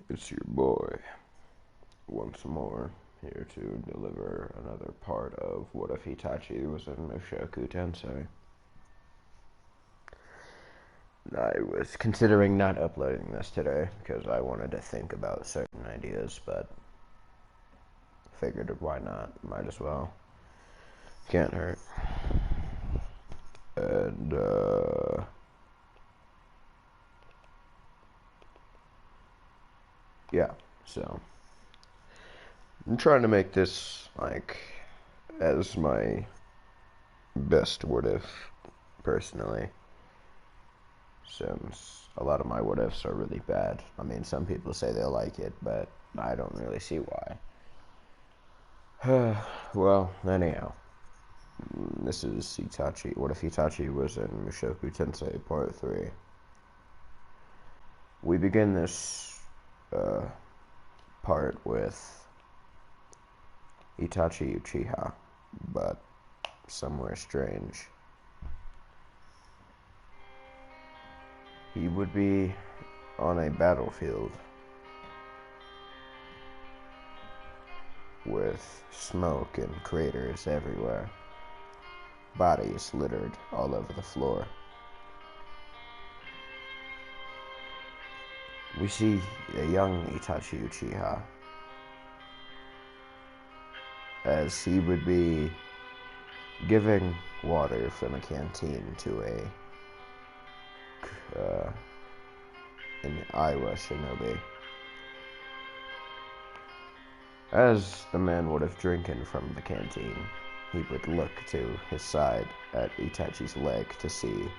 It's your boy, once more, here to deliver another part of What If Itachi was in Mushoku Tensei. I was considering not uploading this today because I wanted to think about certain ideas, but figured why not? Might as well. Can't hurt. And, yeah, so I'm trying to make this, as my best what if, personally, since a lot of my what ifs are really bad. I mean, some people say they like it, but I don't really see why. Well, anyhow, this is Itachi. What if Itachi was in Mushoku Tensei Part 3? We begin this part with Itachi Uchiha, but somewhere strange. He would be on a battlefield with smoke and craters everywhere, bodies littered all over the floor. We see a young Itachi Uchiha as he would be giving water from a canteen to an Iowa shinobi. As the man would have drinking from the canteen, he would look to his side at Itachi's leg to see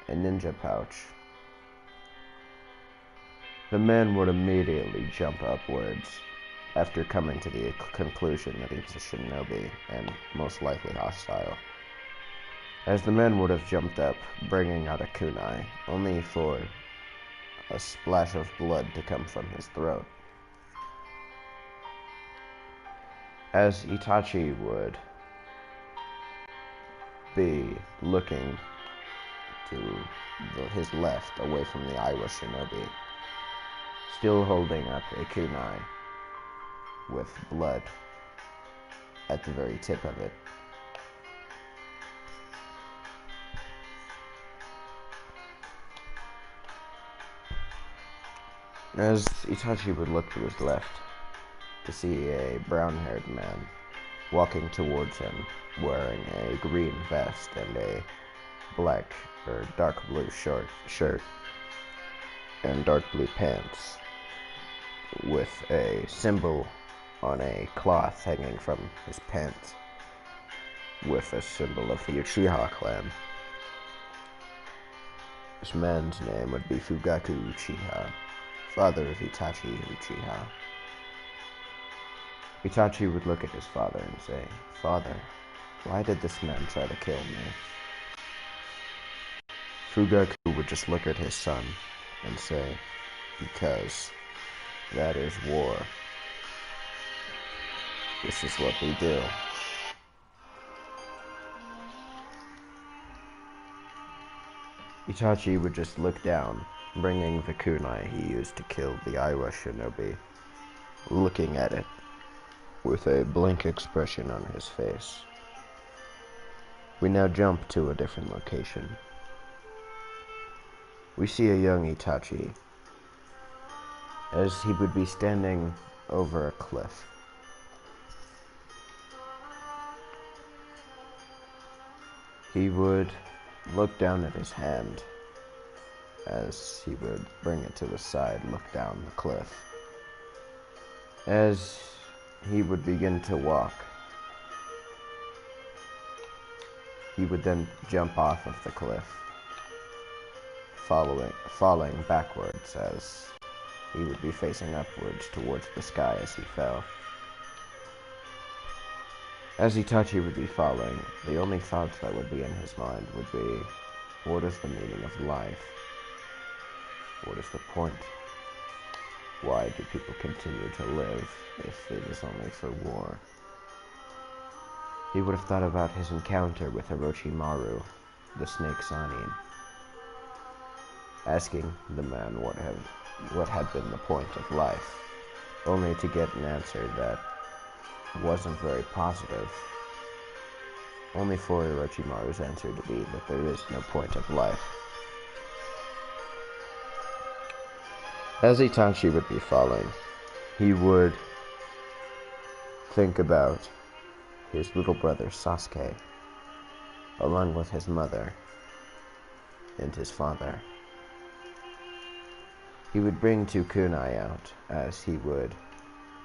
a ninja pouch. The man would immediately jump upwards after coming to the conclusion that he was a shinobi and most likely hostile. As the man would have jumped up, bringing out a kunai, only for a splash of blood to come from his throat. As Itachi would be looking to his left, away from the Iowa shinobi, still holding up a kunai with blood at the very tip of it. As Itachi would look to his left to see a brown-haired man walking towards him, wearing a green vest and a black or dark blue shirt and dark blue pants, with a symbol on a cloth hanging from his pants with a symbol of the Uchiha clan. This man's name would be Fugaku Uchiha, father of Itachi Uchiha. Itachi would look at his father and say, "Father, why did this man try to kill me?" Fugaku would just look at his son and say, "Because that is war. This is what we do." Itachi would just look down, bringing the kunai he used to kill the Iowa shinobi, looking at it with a blank expression on his face. We now jump to a different location. We see a young Itachi as he would be standing over a cliff. He would look down at his hand as he would bring it to his side, look down the cliff. As he would begin to walk, he would then jump off of the cliff, falling backwards as he would be facing upwards towards the sky as he fell. As Itachi would be falling, the only thoughts that would be in his mind would be, what is the meaning of life? What is the point? Why do people continue to live if it is only for war? He would have thought about his encounter with Orochimaru, the snake Sannin, asking the man what had been the point of life, only to get an answer that wasn't very positive, only for Orochimaru's answer to be that there is no point of life. As Itachi would be falling, he would think about his little brother Sasuke, along with his mother and his father. He would bring two kunai out as he would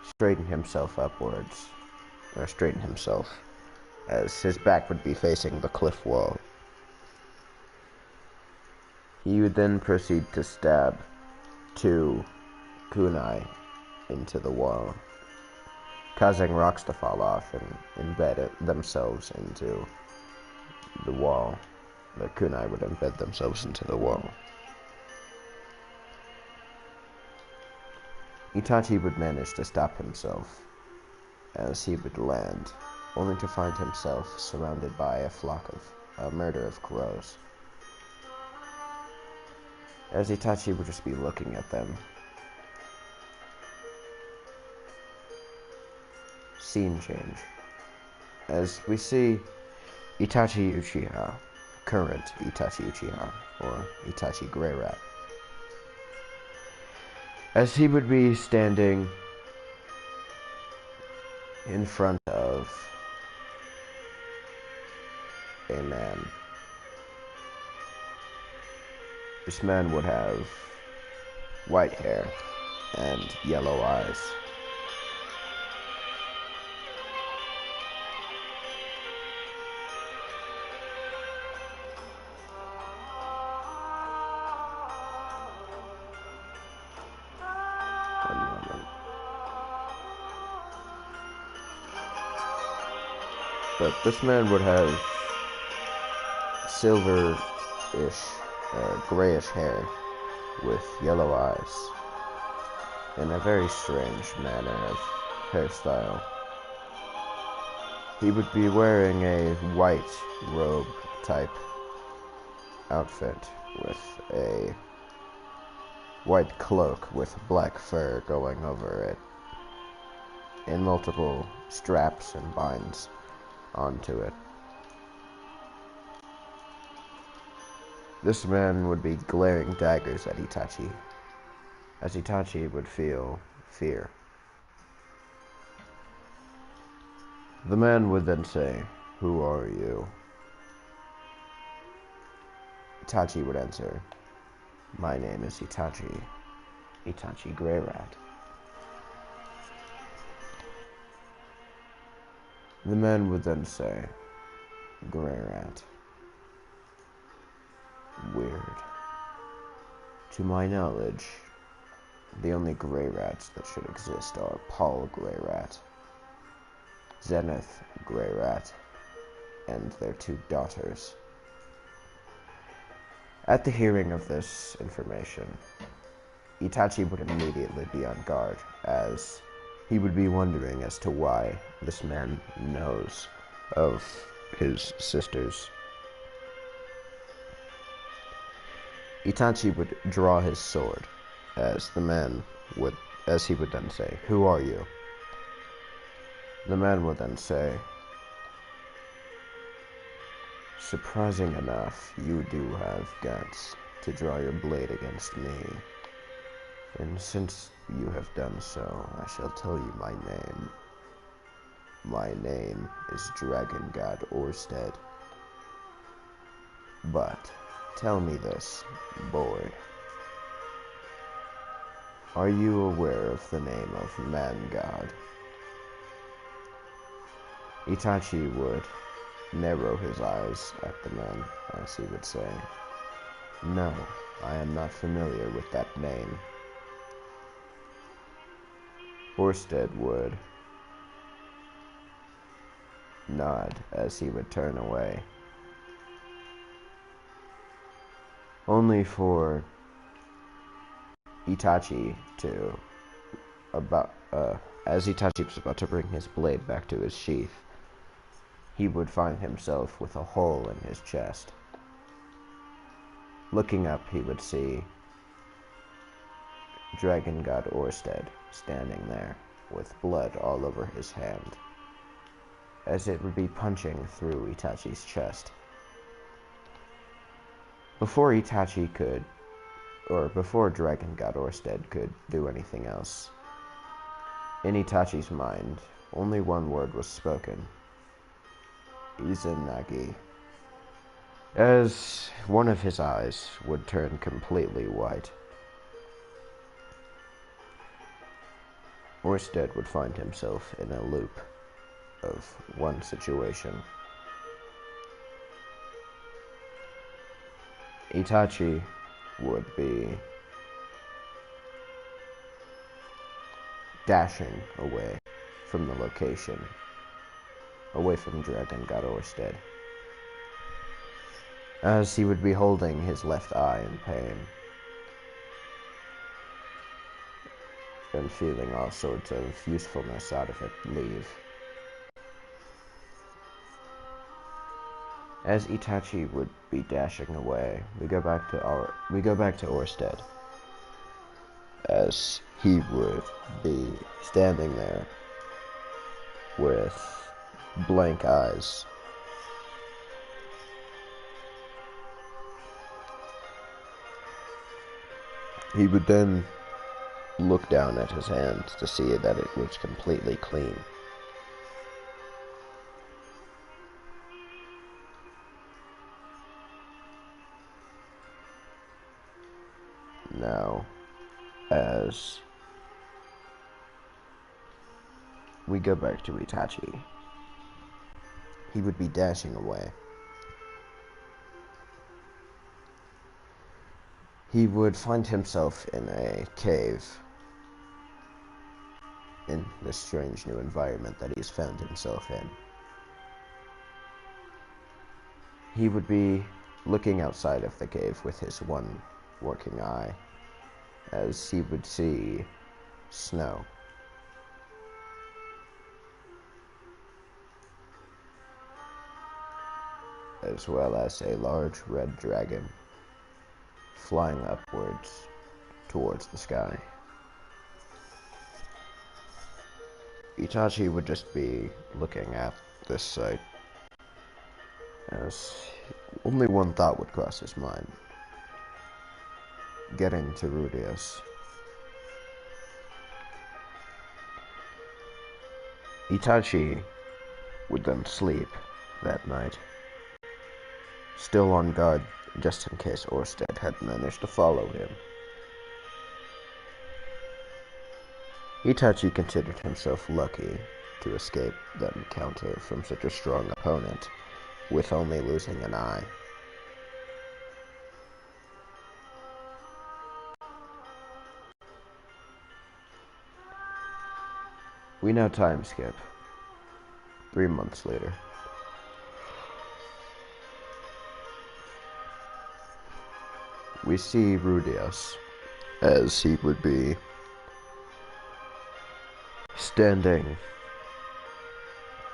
straighten himself upwards, or straighten himself, as his back would be facing the cliff wall. He would then proceed to stab two kunai into the wall, causing rocks to fall off and embed themselves into the wall. The kunai would embed themselves into the wall. Itachi would manage to stop himself as he would land, only to find himself surrounded by a murder of crows. As Itachi would just be looking at them, scene change. As we see Itachi Uchiha, current Itachi Uchiha, or Itachi Grey Rat, as he would be standing in front of a man. This man would have white hair and yellow eyes. One moment. But this man would have silver-ish, grayish hair with yellow eyes, in a very strange manner of hairstyle. He would be wearing a white robe type outfit with a white cloak with black fur going over it, and multiple straps and binds onto it. This man would be glaring daggers at Itachi, as Itachi would feel fear. The man would then say, "Who are you?" Itachi would answer, "My name is Itachi, Itachi Grey Rat." The man would then say, "Grey Rat. Weird. To my knowledge, the only Grey Rats that should exist are Paul Grey Rat, Zenith Grey Rat, and their two daughters." At the hearing of this information, Itachi would immediately be on guard, as he would be wondering as to why this man knows of his sisters. Itachi would draw his sword, as he would then say, "Who are you?" The man would then say, "Surprising enough, you do have guts to draw your blade against me. And since you have done so, I shall tell you my name. My name is Dragon God Orsted. But tell me this, boy. Are you aware of the name of Man God?" Itachi would narrow his eyes at the man, as he would say, "No, I am not familiar with that name." Orsted would nod as he would turn away, only for Itachi to, as Itachi was about to bring his blade back to his sheath, he would find himself with a hole in his chest. Looking up, he would see Dragon God Orsted standing there with blood all over his hand, as it would be punching through Itachi's chest. Before Dragon God Orsted could do anything else, in Itachi's mind, only one word was spoken: Izanagi. As one of his eyes would turn completely white, Orsted would find himself in a loop of one situation. Itachi would be dashing away from the location, away from Dragon God Orsted, as he would be holding his left eye in pain and feeling all sorts of usefulness out of it leave. As Itachi would be dashing away, we go back to Orsted, as he would be standing there with blank eyes. He would then look down at his hands to see that it was completely clean. Now, as we go back to Itachi, he would be dashing away. He would find himself in a cave in this strange new environment that he's found himself in. He would be looking outside of the cave with his one working eye, as he would see snow. As well as a large red dragon flying upwards towards the sky. Itachi would just be looking at this sight, as only one thought would cross his mind: getting to Rudeus. Itachi would then sleep that night, still on guard just in case Orsted had managed to follow him. Itachi considered himself lucky to escape the encounter from such a strong opponent, with only losing an eye. We now time skip 3 months later. We see Rudeus, as he would be standing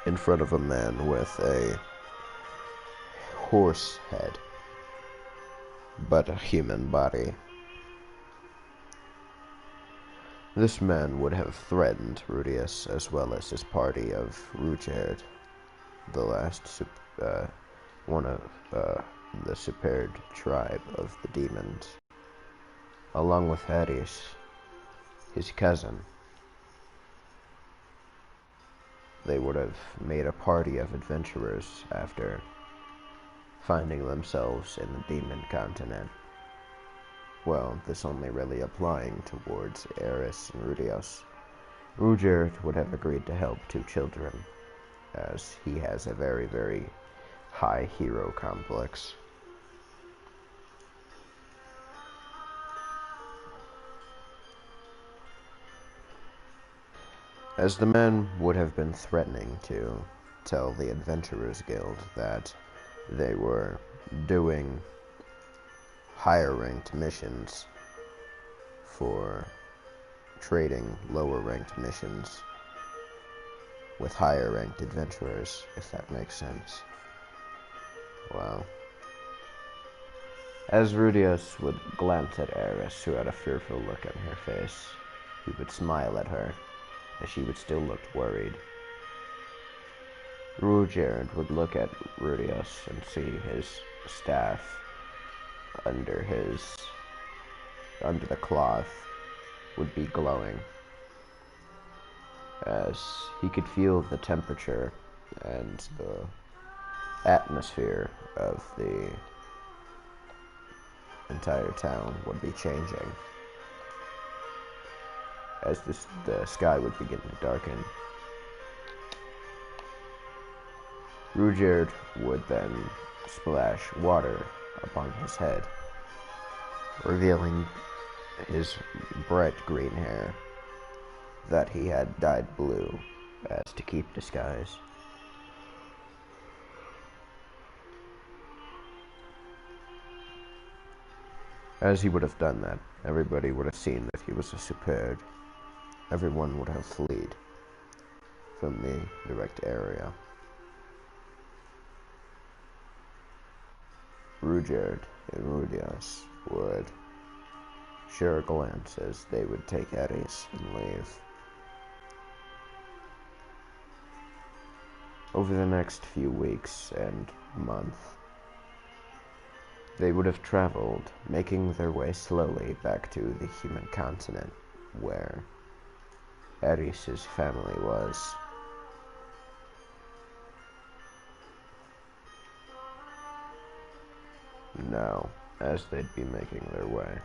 in front of a man with a horse head, but a human body. This man would have threatened Rudeus as well as his party of Rucherd, the last one of the superb tribe of the demons, along with Hades, his cousin. They would have made a party of adventurers after finding themselves in the demon continent. Well, this only really applying towards Eris and Rudeus. Rucherd would have agreed to help 2 children, as he has a very, very high hero complex. As the man would have been threatening to tell the Adventurers Guild that they were doing higher ranked missions for trading lower ranked missions with higher ranked adventurers, if that makes sense. Well, As Rudius would glance at Eris, who had a fearful look on her face, he would smile at her, as she would still look worried. Rudius would look at Rudius and see his staff under the cloth would be glowing, as he could feel the temperature and the atmosphere of the entire town would be changing as the sky would begin to darken. Rudyard would then splash water upon his head, revealing his bright green hair that he had dyed blue as to keep disguise. As he would have done that, everybody would have seen that he was a superb. Everyone would have fled from the direct area. Rudyard and Rudius would share a glance as they would take Eris and leave. Over the next few weeks and month, they would have traveled, making their way slowly back to the human continent, where Eris's family was. Now, as they'd be making their way,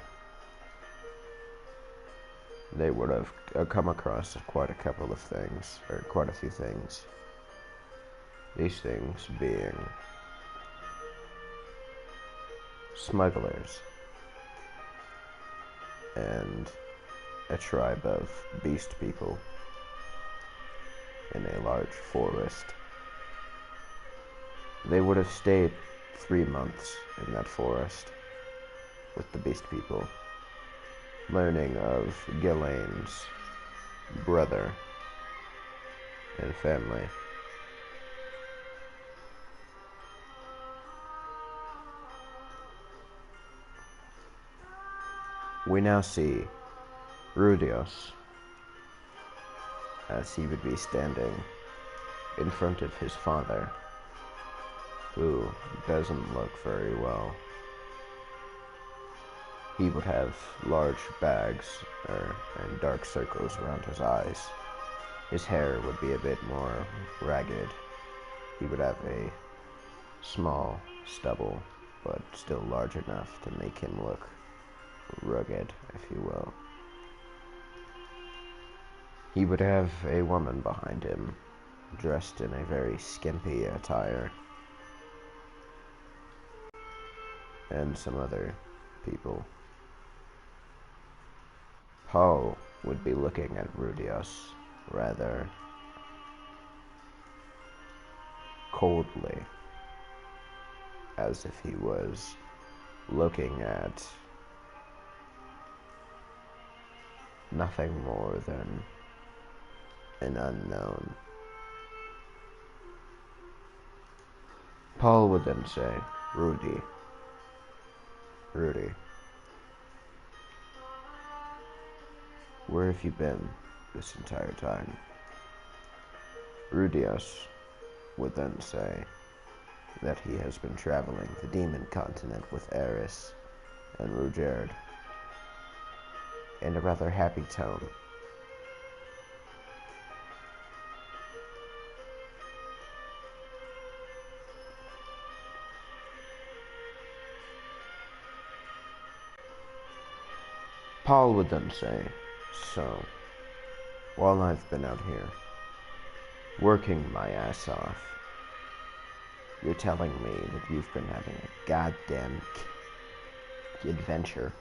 they would have come across quite a few things. These things being smugglers and a tribe of beast people in a large forest. They would have stayed 3 months in that forest with the beast people, learning of Ghislaine's brother and family. We now see Rudius as he would be standing in front of his father, who doesn't look very well. He would have large bags and dark circles around his eyes. His hair would be a bit more ragged. He would have a small stubble, but still large enough to make him look rugged, if you will. He would have a woman behind him, dressed in a very skimpy attire, and some other people. Paul would be looking at Rudius rather coldly, as if he was looking at nothing more than an unknown. Paul would then say, Rudy, where have you been this entire time? Rudius would then say that he has been traveling the demon continent with Eris and Rudyard in a rather happy tone. Paul would then say, so, while I've been out here, working my ass off, you're telling me that you've been having a goddamn adventure.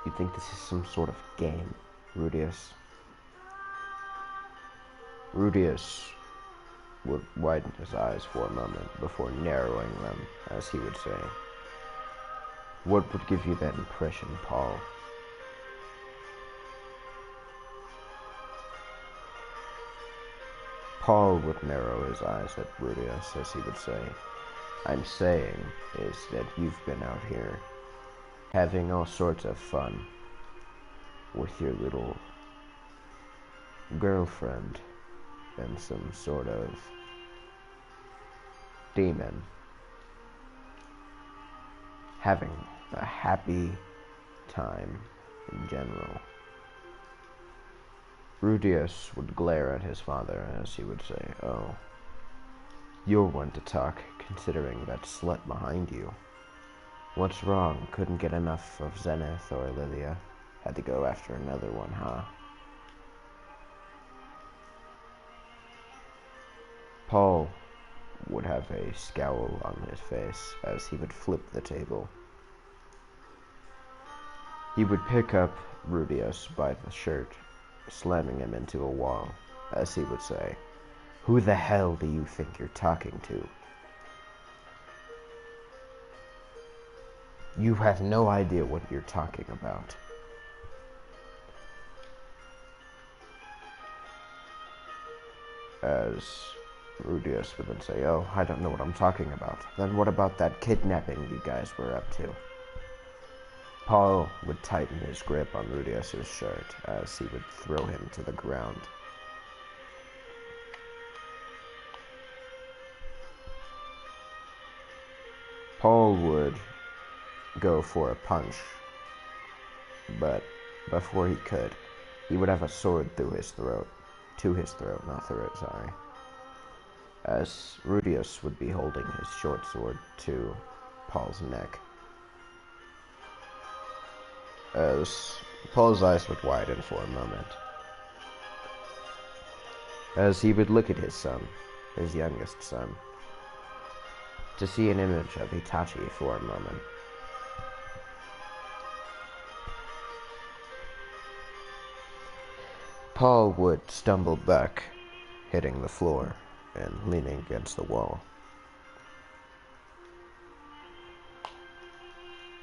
You think this is some sort of game, Rudius? Rudius would widen his eyes for a moment before narrowing them, as he would say, what would give you that impression, Paul? Paul would narrow his eyes at Rudius, as he would say, I'm saying is that you've been out here having all sorts of fun with your little girlfriend and some sort of demon, having a happy time in general. Rudius would glare at his father as he would say, "Oh, you're one to talk, considering that slut behind you. What's wrong? Couldn't get enough of Zenith or Lilia? Had to go after another one, huh?" Paul would have a scowl on his face as he would flip the table. He would pick up Rudius by the shirt, slamming him into a wall, as he would say, "Who the hell do you think you're talking to? You have no idea what you're talking about." As Rudius would then say, "Oh, I don't know what I'm talking about." "Then what about that kidnapping you guys were up to?" Paul would tighten his grip on Rudius's shirt as he would throw him to the ground. Paul would go for a punch, but before he could, he would have a sword through his throat. To his throat, not through it, sorry. As Rudius would be holding his short sword to Paul's neck. As Paul's eyes would widen for a moment. As he would look at his son, his youngest son, to see an image of Itachi for a moment. Paul would stumble back, hitting the floor and leaning against the wall.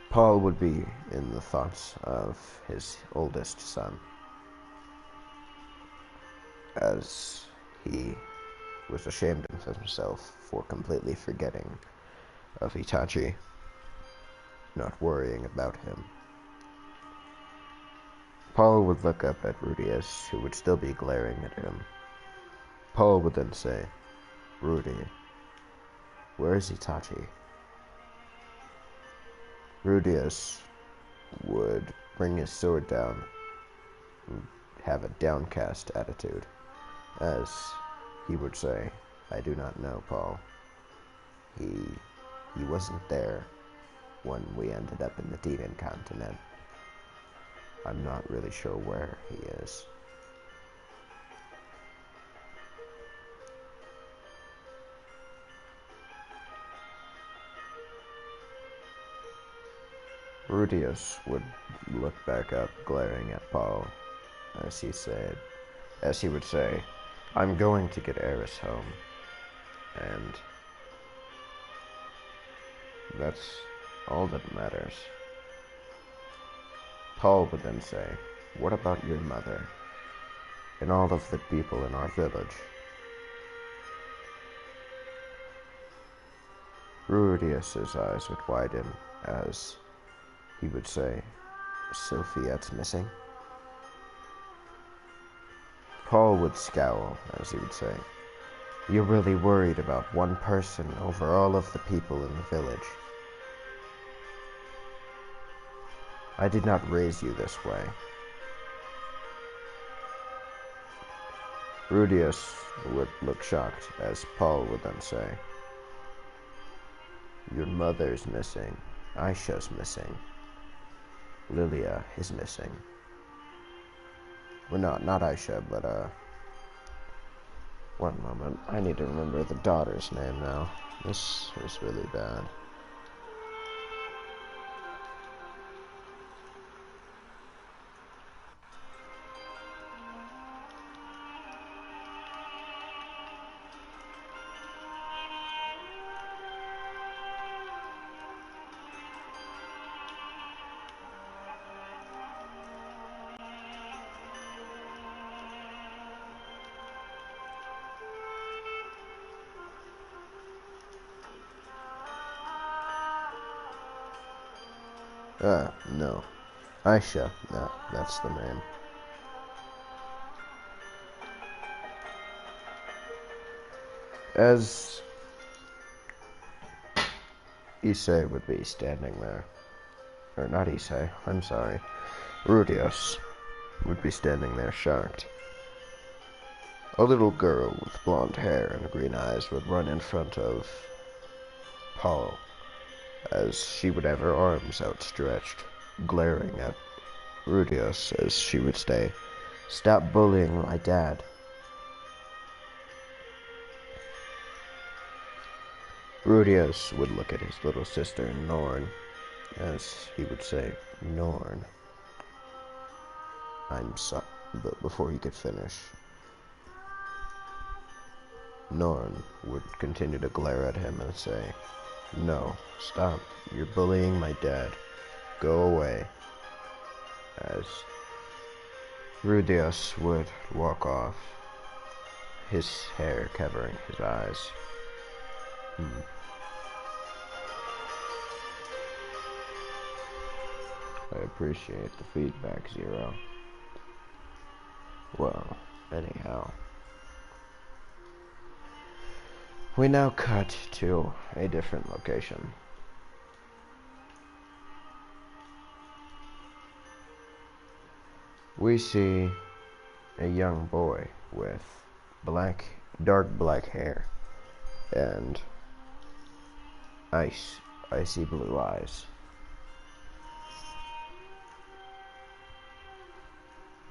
Paul would be in the thoughts of his oldest son, as he was ashamed of himself for completely forgetting of Itachi, not worrying about him. Paul would look up at Rudius, who would still be glaring at him. Paul would then say, "Rudy, where is Itachi?" Rudius would bring his sword down and have a downcast attitude, as he would say, "I do not know, Paul. He wasn't there when we ended up in the Demon Continent. I'm not really sure where he is." Rudius would look back up, glaring at Paul, as he would say, "I'm going to get Eris home, and that's all that matters." Paul would then say, "What about your mother and all of the people in our village?" Rudius's eyes would widen as he would say, "Sophiette's missing?" Paul would scowl as he would say, "You're really worried about one person over all of the people in the village. I did not raise you this way." Rudius would look shocked as Paul would then say, "Your mother's missing, Aisha's missing, Lilia is missing." Well, not Aisha, but one moment. I need to remember the daughter's name now. This is really bad. No. Aisha, no, that's the name. As Issei would be standing there, or not Issei, I'm sorry, Rudius would be standing there shocked. A little girl with blonde hair and green eyes would run in front of Paul, as she would have her arms outstretched, glaring at Rudius as she would say, "Stop bullying my dad." Rudius would look at his little sister, Norn, as he would say, "Norn, I'm sorry," but before he could finish, Norn would continue to glare at him and say, "No, stop, you're bullying my dad. Go away." As Rudius would walk off, his hair covering his eyes. I appreciate the feedback, Zero. Well, anyhow, we now cut to a different location. We see a young boy with dark black hair and icy blue eyes.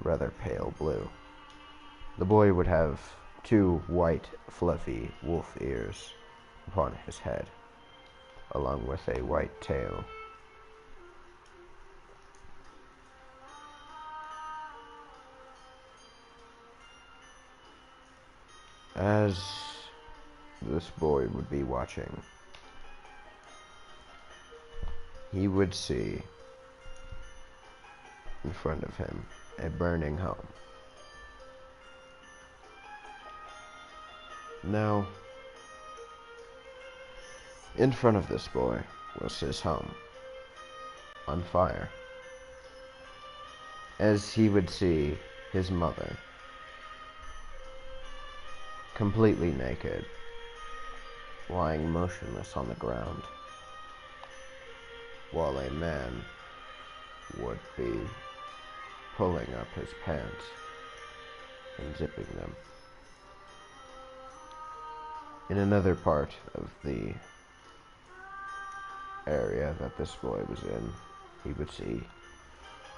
Rather pale blue. The boy would have two white, fluffy wolf ears upon his head, along with a white tail. As this boy would be watching, he would see in front of him a burning home. Now, in front of this boy was his home, on fire, as he would see his mother, completely naked, lying motionless on the ground, while a man would be pulling up his pants and zipping them. In another part of the area that this boy was in, he would see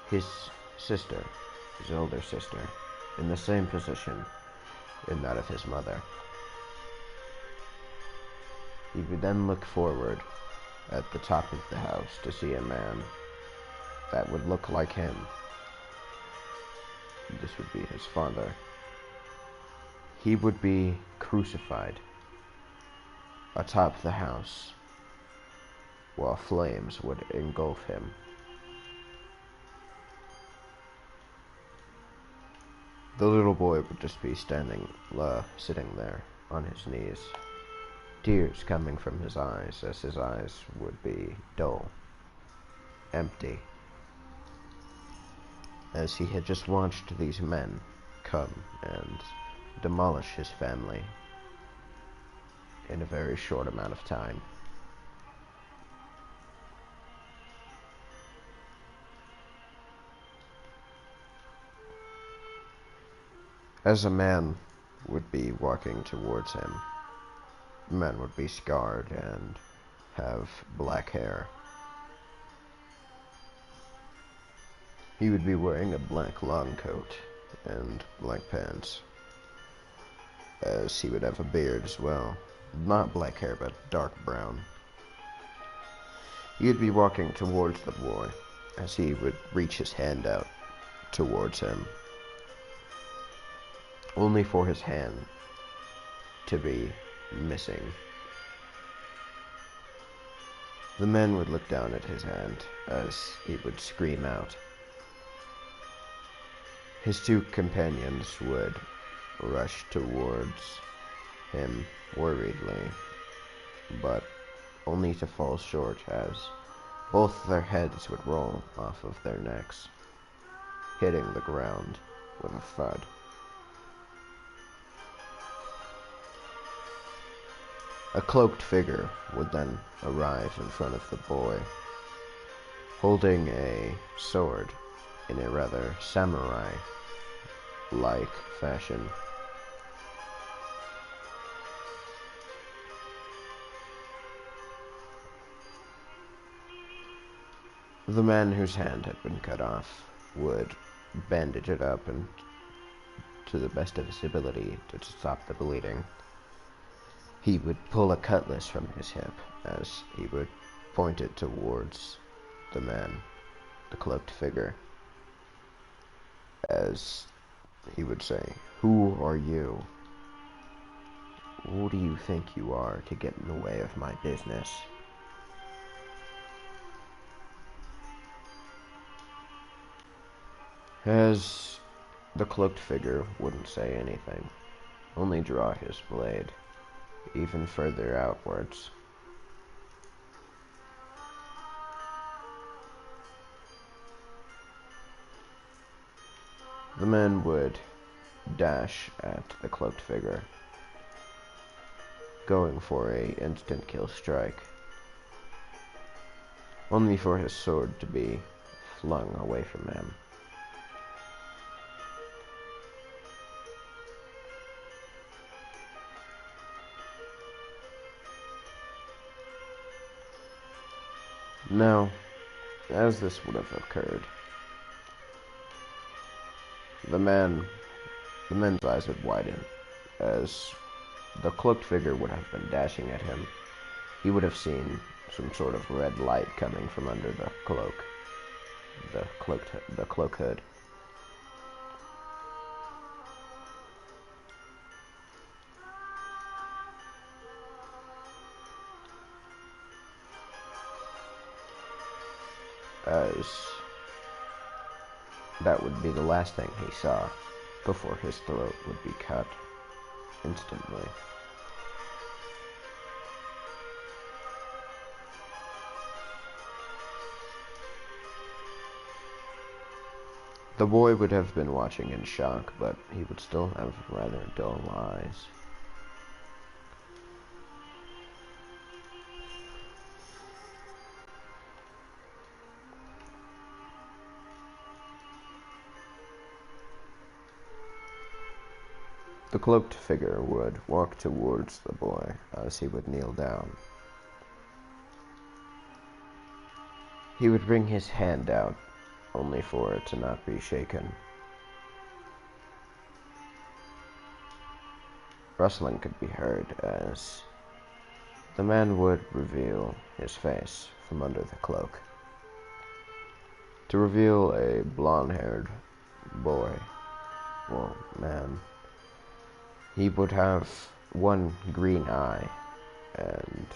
his sister, his older sister, in the same position in that of his mother. He would then look forward at the top of the house to see a man that would look like him. This would be his father. He would be crucified atop the house, while flames would engulf him. The little boy would just be sitting there on his knees, tears coming from his eyes, as his eyes would be dull, empty, as he had just watched these men come and demolish his family in a very short amount of time. As a man would be walking towards him, the man would be scarred and have black hair. He would be wearing a black long coat and black pants, as he would have a beard as well. Not black hair, but dark brown. He would be walking towards the boy, as he would reach his hand out towards him, only for his hand to be missing. The man would look down at his hand as he would scream out. His two companions would rush towards him worriedly, but only to fall short, as Both their heads would roll off of their necks, hitting the ground with a thud. A cloaked figure would then arrive in front of the boy, holding a sword in a rather samurai-like fashion. The man whose hand had been cut off would bandage it up and, to the best of his ability, to stop the bleeding. He would pull a cutlass from his hip as he would point it towards the man, the cloaked figure, as he would say, "Who are you? Who do you think you are to get in the way of my business?" As the cloaked figure wouldn't say anything, only draw his blade even further outwards. The man would dash at the cloaked figure, going for a instant kill strike, only for his sword to be flung away from him. Now, as this would have occurred, the man's eyes would widen, as the cloaked figure would have been dashing at him. He would have seen some sort of red light coming from under the cloak, the cloak hood. As that would be the last thing he saw before his throat would be cut instantly. The boy would have been watching in shock, but he would still have rather dull eyes. The cloaked figure would walk towards the boy as he would kneel down. He would bring his hand out, only for it to not be shaken. Rustling could be heard as the man would reveal his face from under the cloak, to reveal a blonde-haired boy, well, man. He would have one green eye, and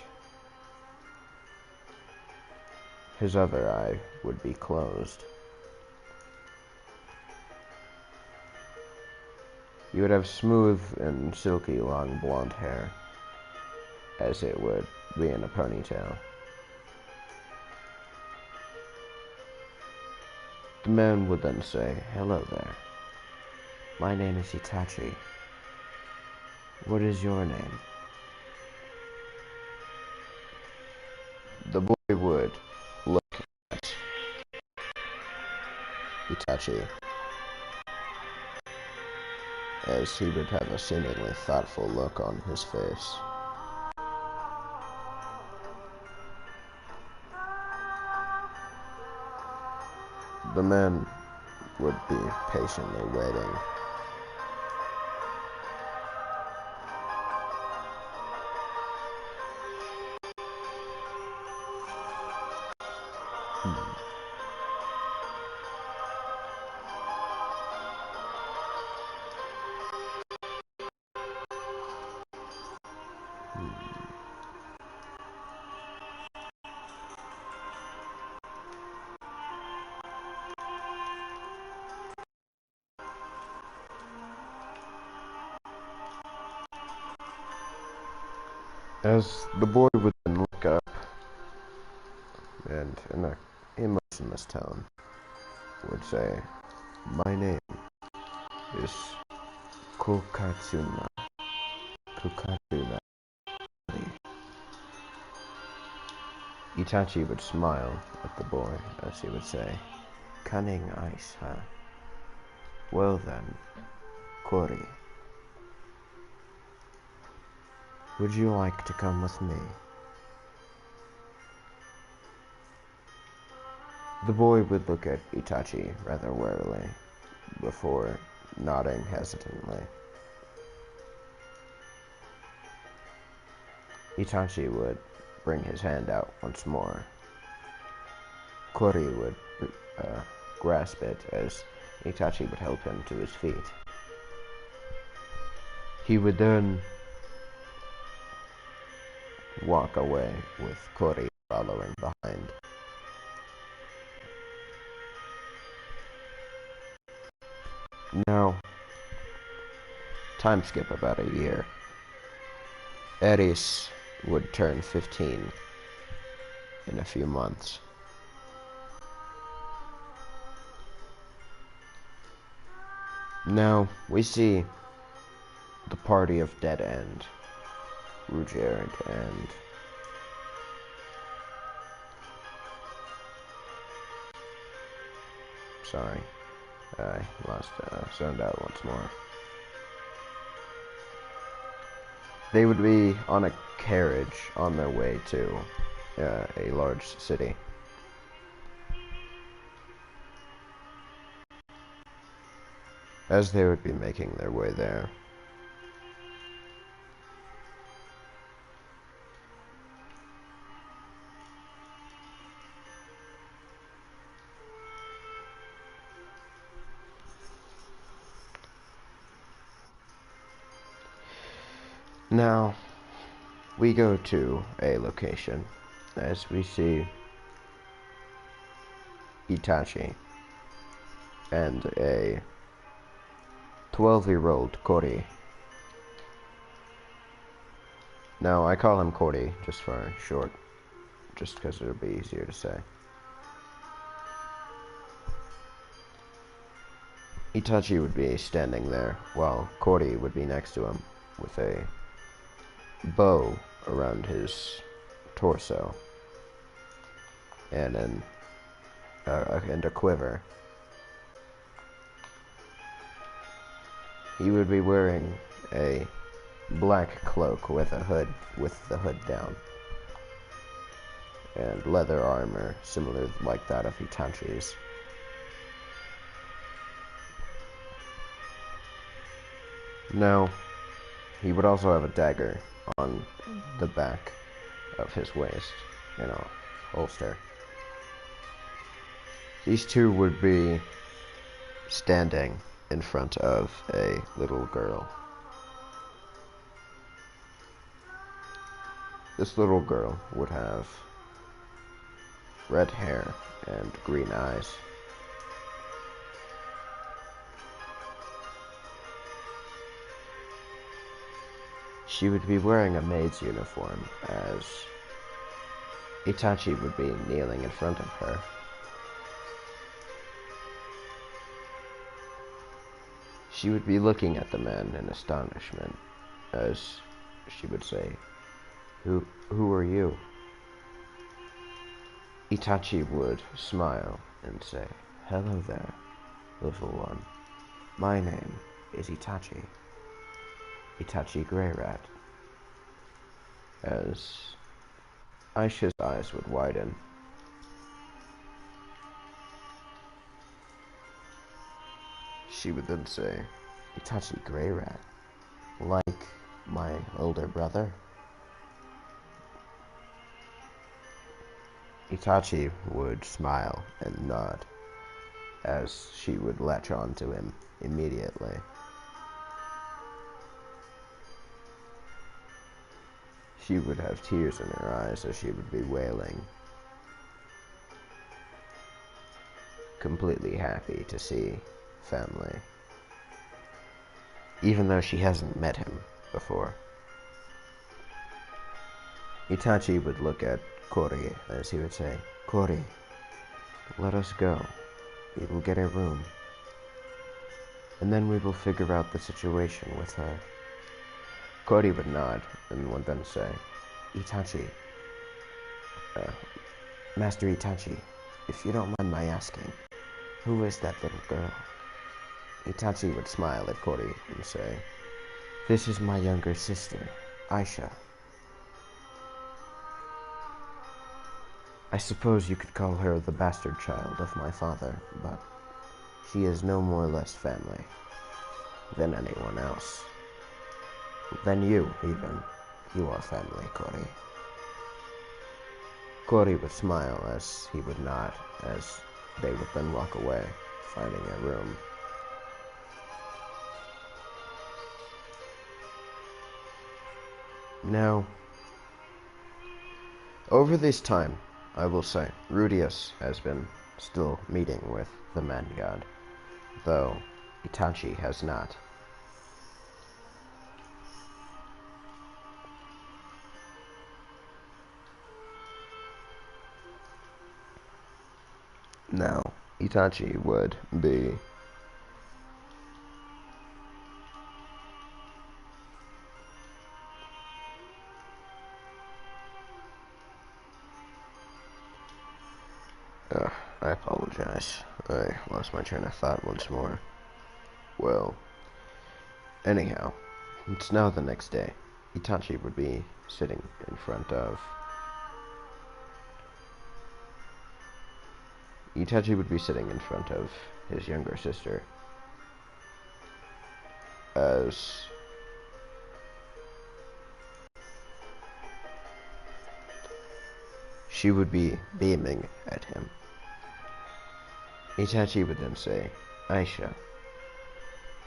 his other eye would be closed. He would have smooth and silky long blonde hair, as it would be in a ponytail. The man would then say, "Hello there. My name is Itachi. What is your name?" The boy would look at Itachi, as he would have a seemingly thoughtful look on his face. The man would be patiently waiting. As the boy would then look up, and in a emotionless tone, would say, "My name is Kukatsuna. Kukatsuna." Itachi would smile at the boy as he would say, "Cunning ice, huh? Well then, Kori, would you like to come with me?" The boy would look at Itachi rather warily, before nodding hesitantly. Itachi would bring his hand out once more. Kori would grasp it as Itachi would help him to his feet. He would then walk away with Kori following behind. Now, time skip about a year. Eris would turn 15 in a few months. Now, we see the party of Dead End, Rudyard and sorry, I zoned out once more. They would be on a carriage on their way to a large city. As they would be making their way there, now we go to a location as we see Itachi and a 12-year-old Kori. Now, I call him Kori just for short, just because it'll be easier to say. Itachi would be standing there, while Kori would be next to him, with a bow around his torso, and a quiver. He would be wearing a black cloak with the hood down, and leather armor similar like that of Itachi's. Now, he would also have a dagger on the back of his waist, holster. These two would be standing in front of a little girl. This little girl would have red hair and green eyes. She would be wearing a maid's uniform as Itachi would be kneeling in front of her. She would be looking at the man in astonishment as she would say, Who are you?" Itachi would smile and say, "Hello there, little one. My name is Itachi. Itachi Grey Rat." As Aisha's eyes would widen. She would then say, "Itachi Grey Rat, like my older brother?" Itachi would smile and nod, as she would latch on to him immediately. She would have tears in her eyes as she would be wailing, completely happy to see family, even though she hasn't met him before. Itachi would look at Kori as he would say, Kori, let us go. We will get a room. And then we will figure out the situation with her. Kori would nod and would then say, Itachi, Master Itachi, if you don't mind my asking, who is that little girl? Itachi would smile at Kori and say, this is my younger sister, Aisha. I suppose you could call her the bastard child of my father, but she is no more or less family than anyone else. Than you, even. You are family, Kori. Kori would smile as he would nod, as they would then walk away, finding a room. Now, over this time, I will say, Rudius has been still meeting with the man god, though Itachi has not. Now, Itachi would be I apologize. I lost my train of thought once more. Well, anyhow, it's now the next day. Itachi would be sitting in front of his younger sister as she would be beaming at him. Itachi would then say, Aisha,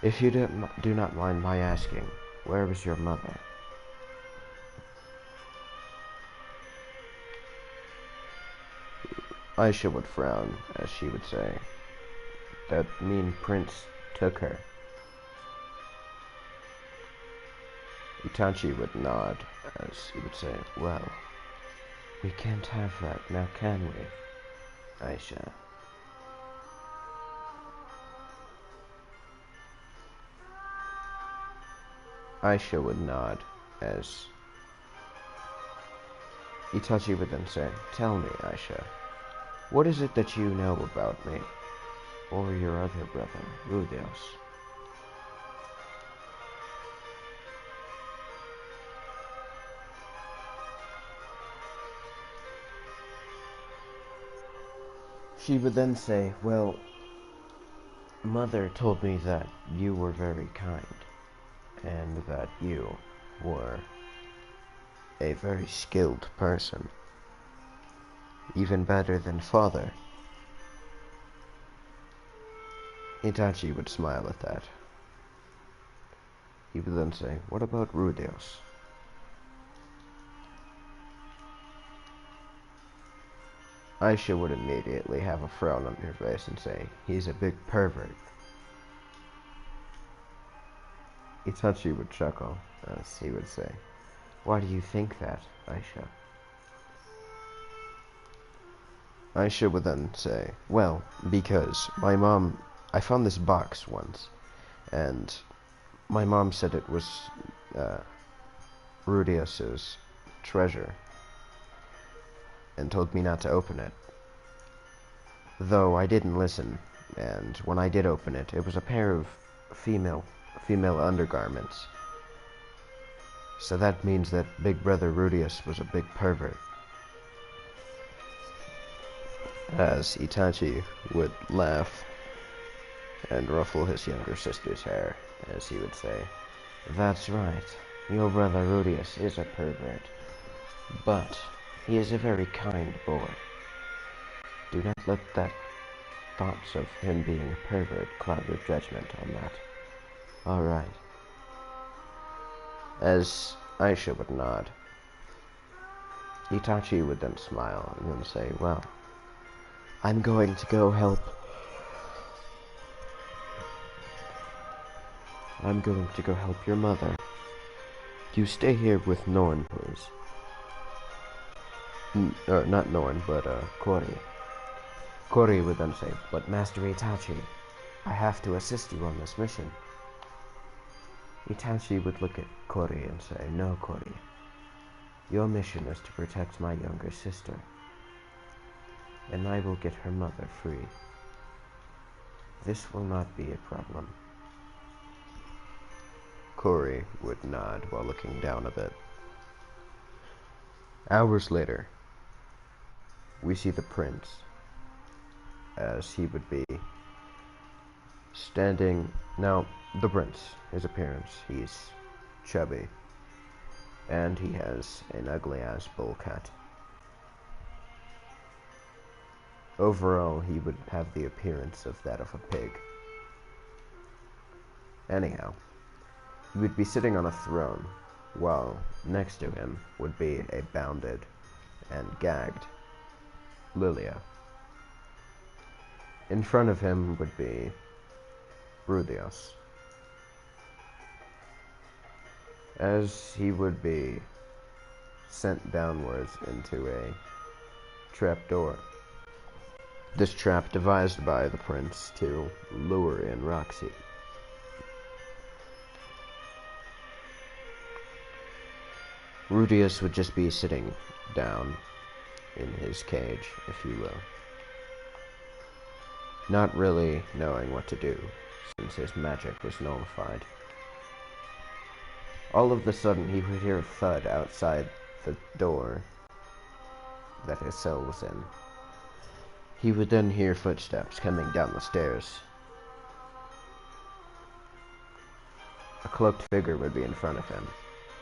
if you do not mind my asking, where is your mother? Aisha would frown as she would say, that mean prince took her. Itachi would nod as he would say, well, we can't have that now, can we, Aisha? Aisha would nod as Itachi would then say, tell me, Aisha, what is it that you know about me, or your other brother, Rudius? She would then say, well, Mother told me that you were very kind, and that you were a very skilled person, even better than Father. Itachi would smile at that. He would then say, what about Rudius? Aisha would immediately have a frown on her face and say, he's a big pervert. Itachi would chuckle as he would say, why do you think that, Aisha? Aisha would then say, well, because I found this box once, and my mom said it was Rudius's treasure, and told me not to open it. Though I didn't listen, and when I did open it, it was a pair of female undergarments. So that means that Big Brother Rudius was a big pervert. As Itachi would laugh and ruffle his younger sister's hair, as he would say, that's right, your brother Rudius is a pervert, but he is a very kind boy. Do not let that thoughts of him being a pervert cloud your judgment on that. Alright. As Aisha would nod, Itachi would then smile and then say, well, I'm going to go help. I'm going to go help your mother. You stay here with Norn, please. or not Norn, but Kori. Kori would then say, "But Master Itachi, I have to assist you on this mission." Itachi would look at Kori and say, "No, Kori. Your mission is to protect my younger sister, and I will get her mother free. This will not be a problem." Kori would nod while looking down a bit. Hours later, we see the prince, as he would be standing. Now, the prince, his appearance, he's chubby, and he has an ugly-ass bowl cut. Overall, he would have the appearance of that of a pig. Anyhow, he would be sitting on a throne, while next to him would be a bounded and gagged Lilia. In front of him would be Rudios, as he would be sent downwards into a trapdoor. This trap devised by the prince to lure in Roxy. Rudius would just be sitting down in his cage, if you will, not really knowing what to do, since his magic was nullified. All of a sudden, he would hear a thud outside the door that his cell was in. He would then hear footsteps coming down the stairs. A cloaked figure would be in front of him,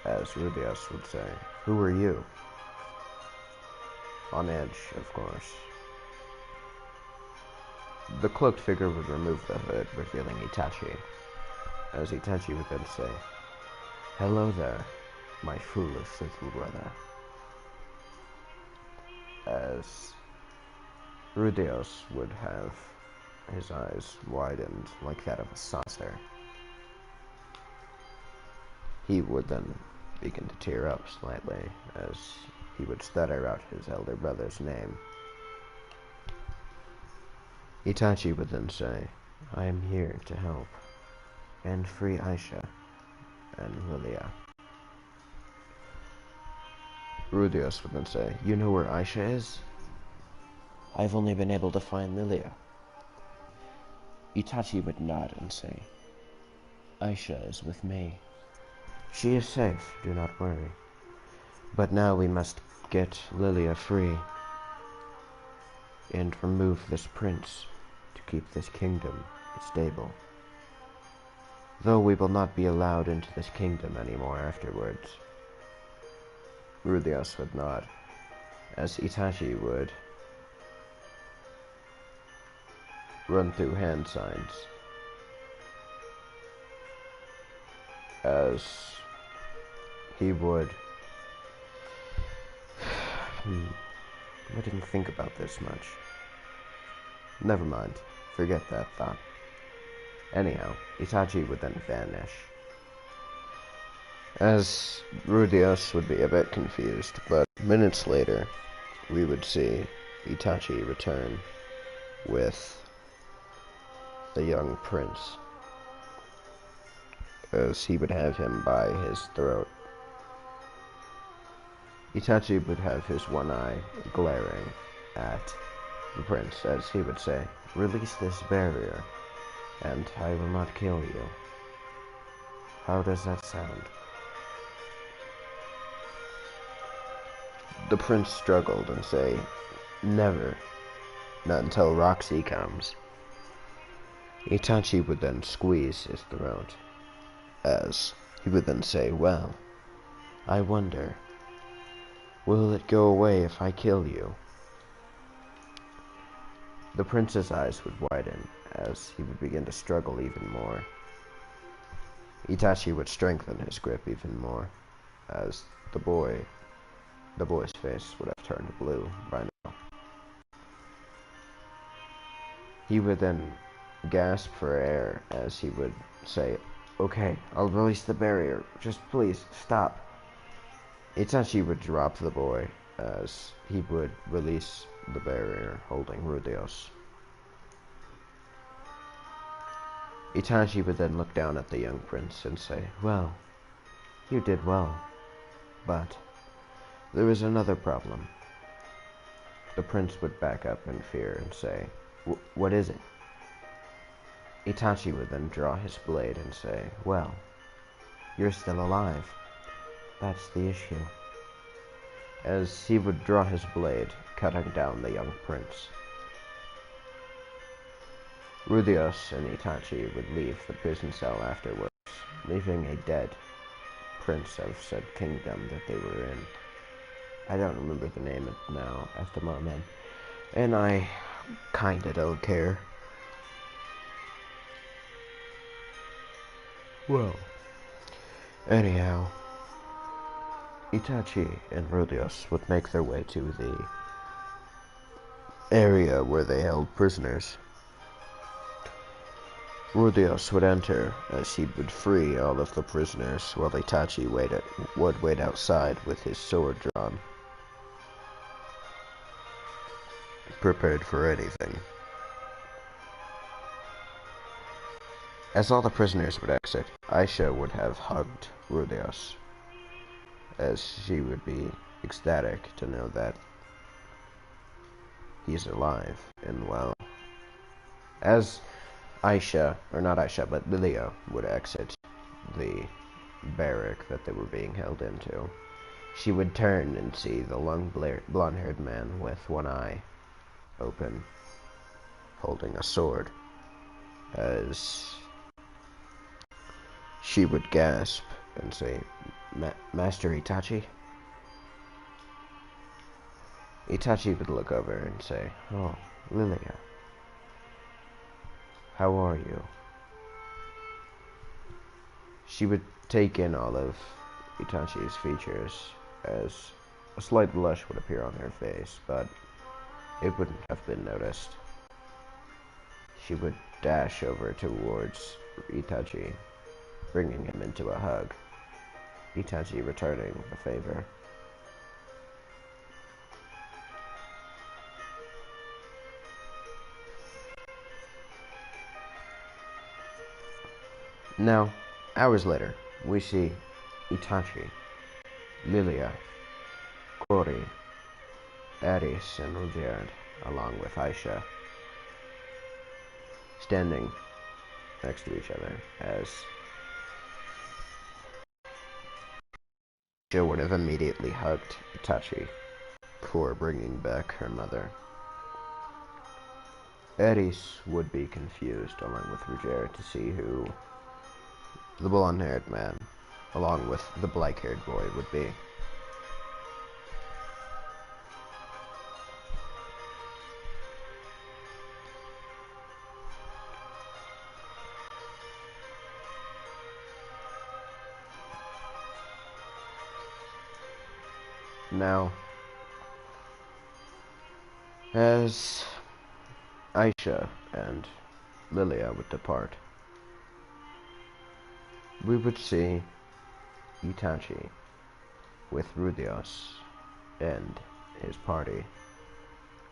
as Rudius would say, "Who are you?" On edge, of course. The cloaked figure would remove the hood, revealing Itachi, as Itachi would then say, "Hello there, my foolish little brother." As Rudios would have his eyes widened like that of a saucer. He would then begin to tear up slightly as he would stutter out his elder brother's name. Itachi would then say, "I am here to help and free Aisha and Lilia." Rudios would then say, "You know where Aisha is? I've only been able to find Lilia." Itachi would nod and say, "Aisha is with me. She is safe, do not worry. But now we must get Lilia free and remove this prince to keep this kingdom stable. Though we will not be allowed into this kingdom anymore afterwards." Rudios would nod, as Itachi would run through hand signs, as he would I didn't think about this much. Never mind. Forget that thought. Anyhow, Itachi would then vanish, as Rudios would be a bit confused, but minutes later, we would see Itachi return with the young prince, as he would have him by his throat. Itachi would have his one eye glaring at the prince, as he would say, "Release this barrier, and I will not kill you." How does that sound? The prince struggled and say, "Never. Not until Roxy comes." Itachi would then squeeze his throat, as he would then say, "Well, I wonder, will it go away if I kill you?" The prince's eyes would widen, as he would begin to struggle even more. Itachi would strengthen his grip even more, as the boy's face would have turned blue by now. He would then gasp for air, as he would say, "Okay, I'll release the barrier. Just please, stop." Itachi would drop the boy, as he would release the barrier holding Rudios. Itachi would then look down at the young prince and say, "Well, you did well, but there is another problem." The prince would back up in fear and say, "What is it?" Itachi would then draw his blade and say, "Well, you're still alive. That's the issue." As he would draw his blade, cutting down the young prince. Rudios and Itachi would leave the prison cell afterwards, leaving a dead prince of said kingdom that they were in. I don't remember the name now at the moment, and I kinda don't care. Well, anyhow, Itachi and Rudios would make their way to the area where they held prisoners. Rudios would enter as he would free all of the prisoners, while Itachi would wait outside with his sword drawn, prepared for anything. As all the prisoners would exit, Aisha would have hugged Rudios, as she would be ecstatic to know that he's alive and well. As Aisha, or not Aisha, but Lilia would exit the barrack that they were being held into, she would turn and see the long blonde-haired man with one eye open, holding a sword, as she would gasp and say, "Master Itachi?" Itachi would look over and say, "Oh, Lilia. How are you?" She would take in all of Itachi's features, as a slight blush would appear on her face, but it wouldn't have been noticed. She would dash over towards Itachi, bringing him into a hug, Itachi returning the favor. Now, hours later, we see Itachi, Lilia, Kori, Aris, and Rudyard, along with Aisha, standing next to each other, as Aisha would have immediately hugged Itachi for bringing back her mother. Aris would be confused, along with Rudyard, to see who the blonde-haired man, along with the black-haired boy, would be. Now, as Aisha and Lilia would depart, we would see Itachi with Rudios and his party.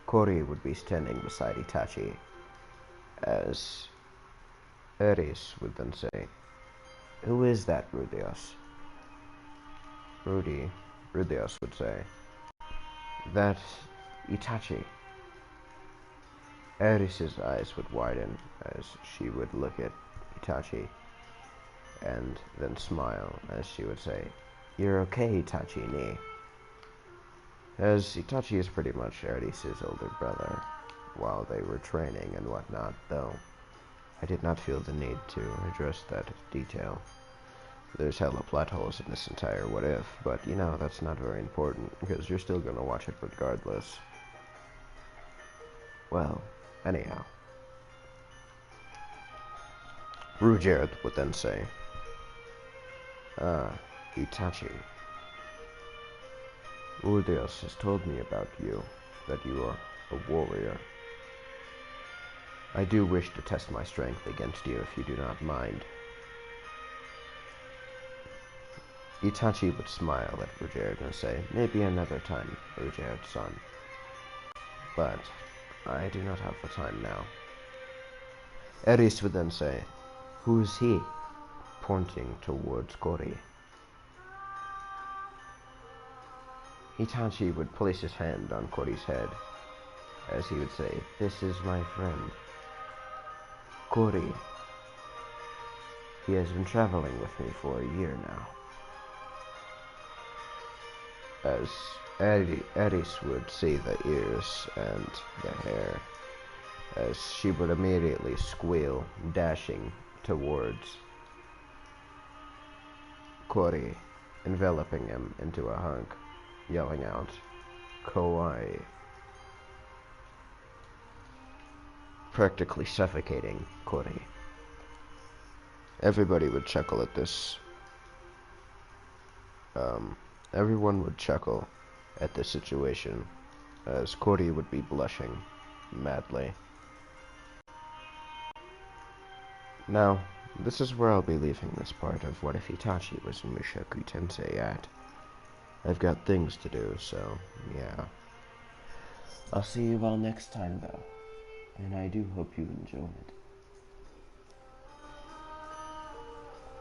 Kori would be standing beside Itachi, as Aris would then say, "Who is that Rudios?" Rudios would say, "That's Itachi." Aris's eyes would widen as she would look at Itachi, and then smile as she would say, "You're okay, Itachi ni." As Itachi is pretty much Aris's older brother, while they were training and whatnot, though I did not feel the need to address that detail. There's hella plot holes in this entire what if, but you know, that's not very important, because you're still gonna watch it regardless. Well, anyhow. Rudyard would then say, "Ah, Itachi. Rudios has told me about you, that you are a warrior. I do wish to test my strength against you, if you do not mind." Itachi would smile at Rudyard and say, maybe another time, Rudyard-san. But I do not have the time now. Eris would then say, who is he? Pointing towards Kori. Itachi would place his hand on Kori's head, as he would say, this is my friend, Kori. He has been traveling with me for a year now. As Eris would see the ears and the hair, as she would immediately squeal, dashing towards Kori, enveloping him into a hug, yelling out, Kawaii, practically suffocating Kori. Everybody would chuckle at this. Everyone would chuckle at this situation, as Kori would be blushing madly. Now, this is where I'll be leaving this part of What If Itachi Was in Mushoku Tensei at. I've got things to do, so, yeah. I'll see you all next time, though, and I do hope you enjoyed.